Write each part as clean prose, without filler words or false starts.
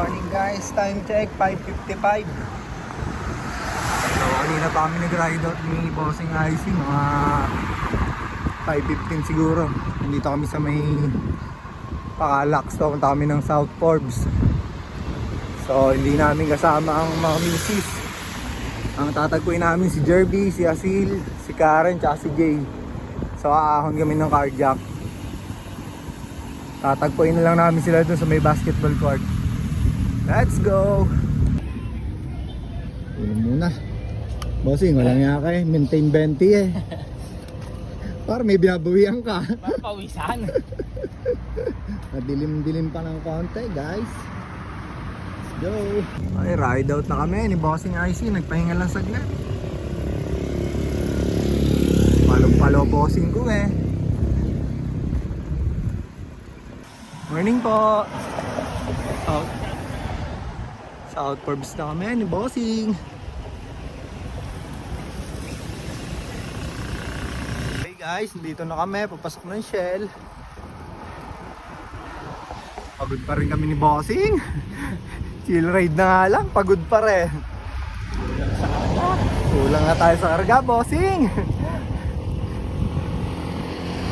morning guys, time check 5:55. So kanina pa kami nag-ride out ni Bossing IC, mga 5:15 siguro. Nandito kami sa may Pakalax, papunta kami ng South Forbes. So hindi namin kasama ang mga misis. Ang tatagpuin namin si Jerby, si Asil, si Karen, tsaka si Jay. So aahon kami ng carjack. Tatagpuin na lang namin sila dun sa may basketball court. Let's go! Ulo muna. Bossing, walang yaka eh. Maintain 20 eh. Para may binabawian ka. Pawisan. Madilim-dilim pa ng konti guys. Let's go! Ay, ride out na kami ni Bossing IC. Nagpahinga lang saglit. Palong-palo bossing ko eh. Morning po! South Forbes na kami ni Bossing. Hey guys, dito na kami. Papasok ng Shell. Pagod pa rin kami ni Bossing. Chill ride na nga lang. Pagod pa rin. Kulang na tayo sa karga, Bossing.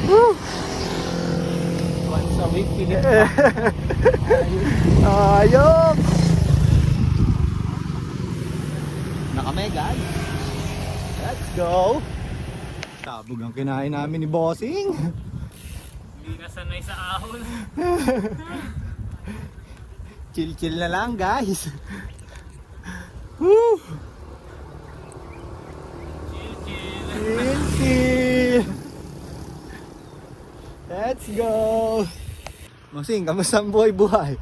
Woo! Once a week, pilit ayok! na kami, guys. Let's go! Sabog ang kinain namin ni Bossing. Hindi na sanay sa ahon. Chill-chill na lang guys. Woo! Chill-chill! Let's go! Bossing, kamusta ang buhay-buhay?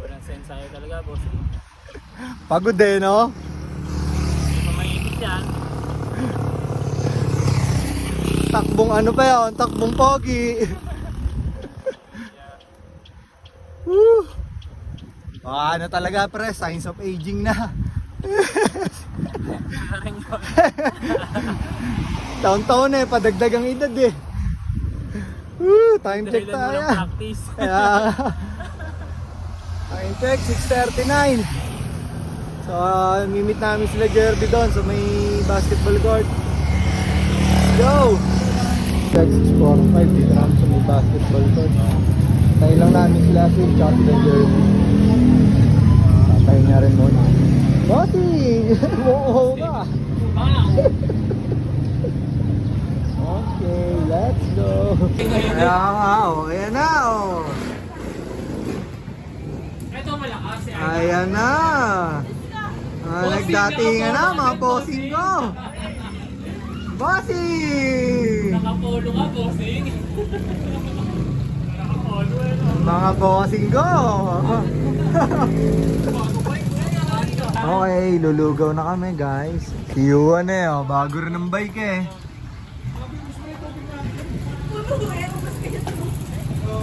Walang sense sa'yo talaga, boss. Pagod eh, no? Hindi pa mainit yan. Takbong ano pa yun? Takbong pogi. Woo! Ano talaga pre, signs of aging na. Taon-taon eh, padagdag ang edad eh. Woo! Time check Dahilan mo tayo. ng practice. Time check, 6:39. So, mimit namin sila Jerby doon sa may basketball court. Let's go! 6:45, dito namin sa may basketball court. Tayo lang namin sila si Chuck and Jerby. Tayo nga rin muna. Bossing! Oo ka! Okay, let's go! Ayan nga, oh. Ayan na, oh. Ito malakas. Ayan na! Nagdatingan na, mga bossing ko! Bossing! Nakapolo ka, bossing. Nakapolo eh, no? Mga bossing ko! Okay, lulugaw na kami guys. Iwan eh, oh. Bago rin ang bike eh.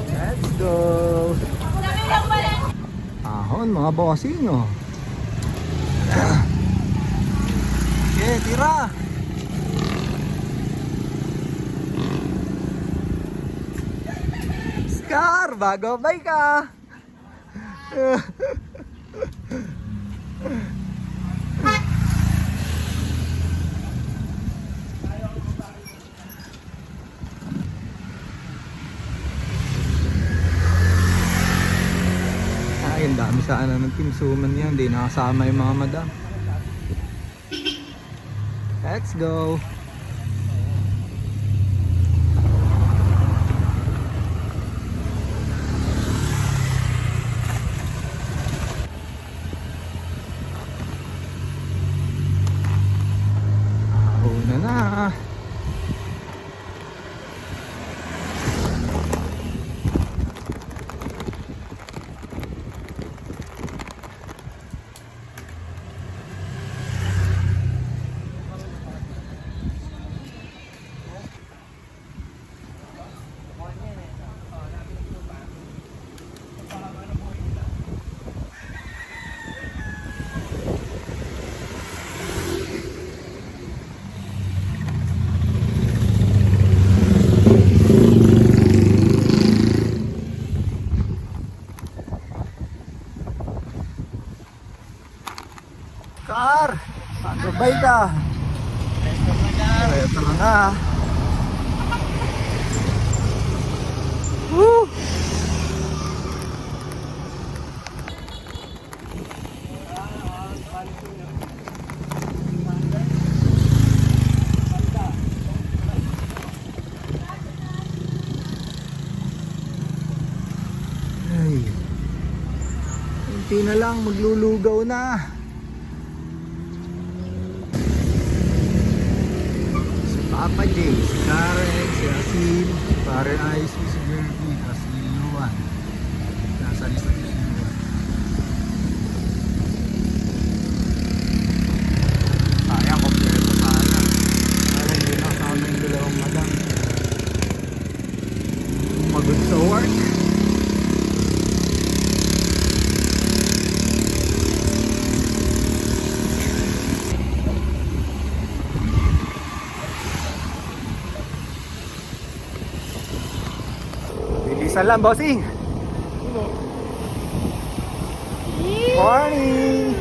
Let's go! Ahon mga bossing oh. Okay, tira! Scar, bago bike ka! Ay, ang dami sana ng team suman yan. Hindi nakasama yung mga madam. Let's go! Una na! Tara na. Woo! Ay. Kunti na lang, maglulugaw na. Si Papa J, si Karen, si Asin, si Pare Ice, si Gerby, si Luan. Nasa likod si Luan. Sayang, kompleto sana. Kaya hindi nakasama yung dalawang madam. Magod sa work. Bilisan lang, bossing. Morning.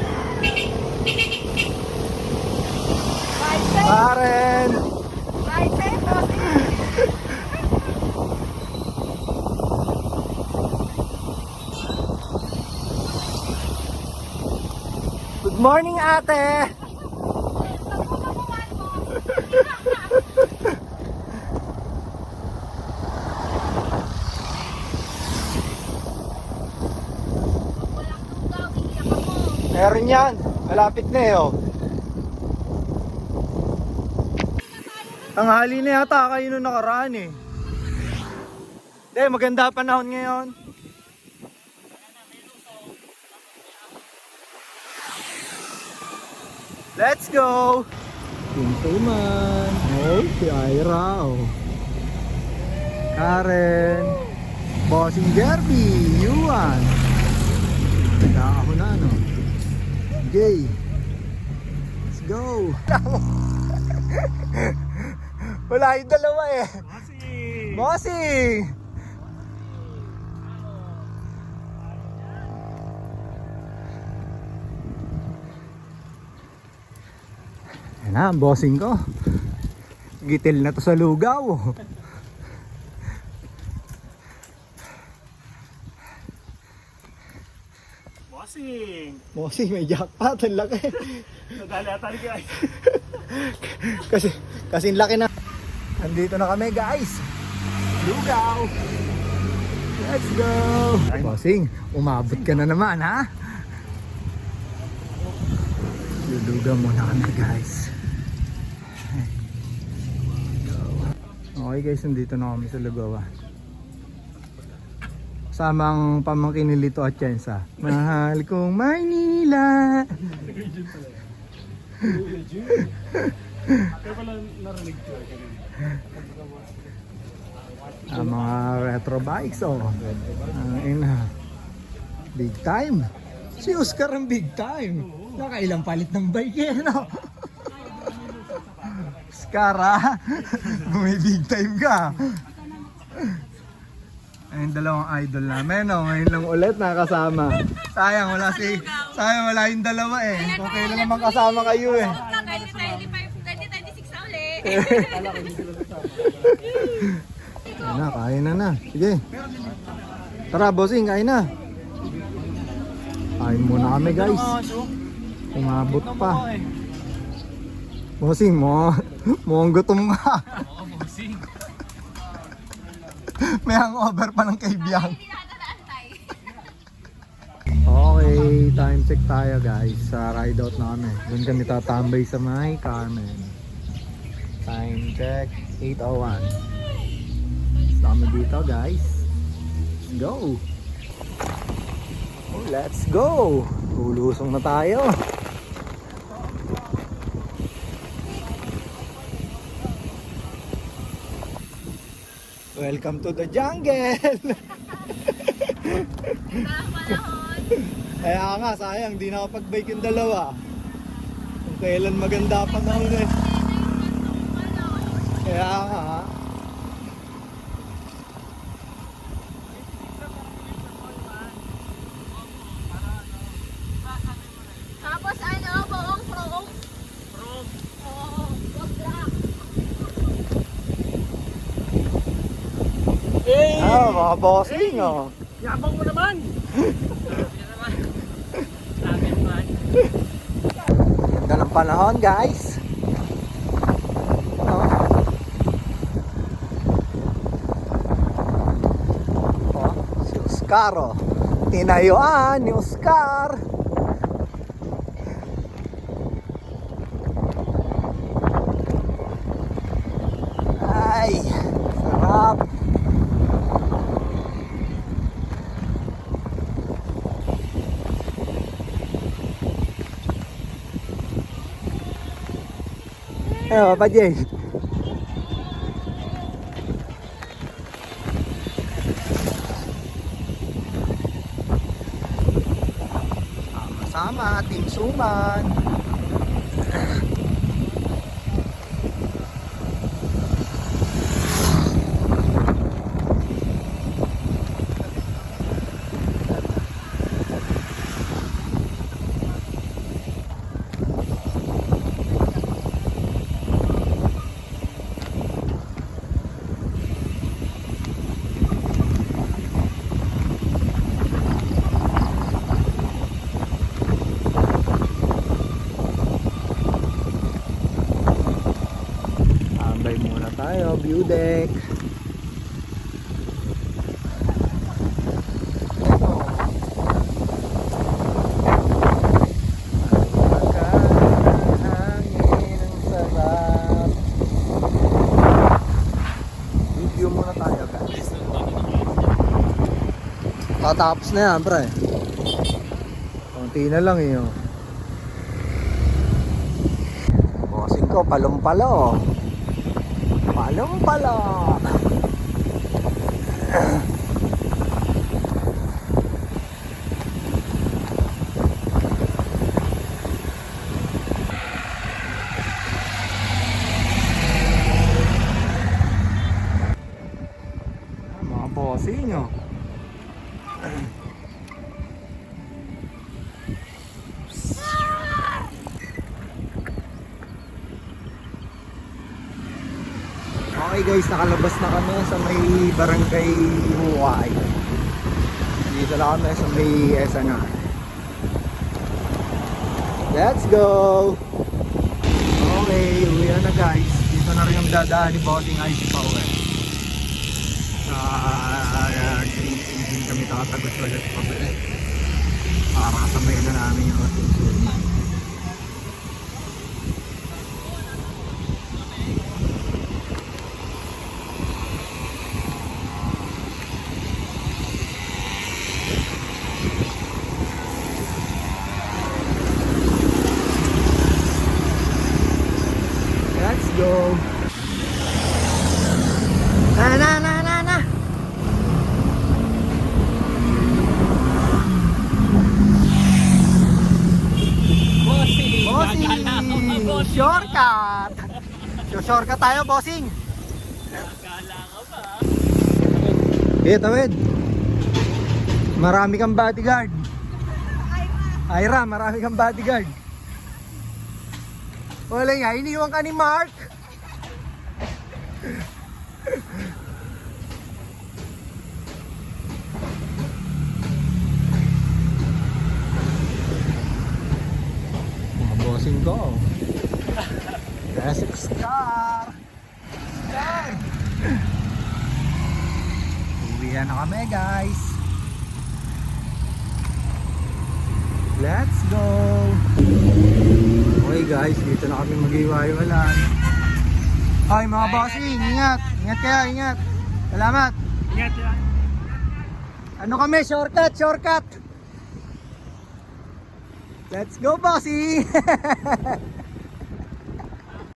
Karen. Good morning, ate. Meron yan. Malapit na eh, oh. Tanghali na yata kayo nung nakaraan eh. Hindi, maganda panahon ngayon. Let's go! Pintuman. Oh, si Ira, oh. Karen. Bossing Derby. Yuan. Nagkakaho na, no? Jay. Let's go. Wala yung dalawa eh. Bossing! Bossing! Yan na, ang bossing ko. Gitil na to sa lugaw. Bossing! Bossing, may jackpot. Ang laki. Nadali ata ni guys. Kasi laki na. Andito na kami, guys. Lugaw. Let's go. Bossing, umabot ka na naman, ha? Lulugaw muna kami, guys. Okay, guys, nandito na kami sa Lugaw. Samang pamangkin ni Lito Atienza. Mahal kong Maynila. Kaya pala narinig ko. Ang mga retro bikes, oh. Big time. Si Oscar ang big time. Nakailang palit ng bike eh, no? Oscar, ha? May big time ka. Ayun, dalawang idol namin, no? Ngayon lang ulit nakasama. Sayang wala yung dalawa eh. Kung kailan naman kasama kayo eh. Kain na, kain na. Sige. Tara, bossing, kain na. Kain muna kami, guys. Umabot pa. Bossing, mukhang gutom ka. Oo, bossing. May hangover pa ng kaibiyang. Okay, time check tayo, guys. Sa ride out na kami. Doon kami tatambay sa may Carmen. Time check, 8:01. Kami dito, guys. Go! Oh, let's go! Lulusong na tayo. Welcome to the jungle! Kaya nga, sayang, di nakapag-bike yung dalawa. Kung kailan maganda pa na ulit. Kaya nga, ha? Tapos ano, buong prom. Oo, post-rock. mga bossing, oh. Yabang mo naman! Ganda ng panahon, guys. Oh. Oh, si Oscar, oh. Tinayuan ni Oscar. Ay, sarap. Papa Jay. Sama-sama, Team Suman. Tambay muna tayo, view deck. Hangin, ang sarap. Video muna tayo, guys. Tatapos na yan, pre. Konti na lang yun. Bossing ko, palumpalo. Palumpalo. Mga bossing nyo. Okay guys, nakalabas na kami sa may barangay Huway. Dito lang kami sa may SNR. Let's go! Okay, uwi na guys. Dito na rin yung dadaan ni Bossing Ice pa uwi. Sa Green Engine kami tatagos ulit pabili. Para kasabay na namin yung ating suman. Let's go. Na. Bossing! Bossing! Gagala ako, bossing! Shortcut! Shortcut tayo, bossing! Gagala ka ba? Tawid. Marami kang bodyguard. Ira, marami kang bodyguard. Wala nga, iniwan ka ni Mark. Mga bossing ko. Classic Scar. Uwihan na kami guys. Let's go. Okay guys, dito na kami mag-iwaywalay. Ay mga bossing, ingat. Ingat kayo, ingat. Salamat. Ingat yan. Ano kami? Shortcut. Let's go bossing.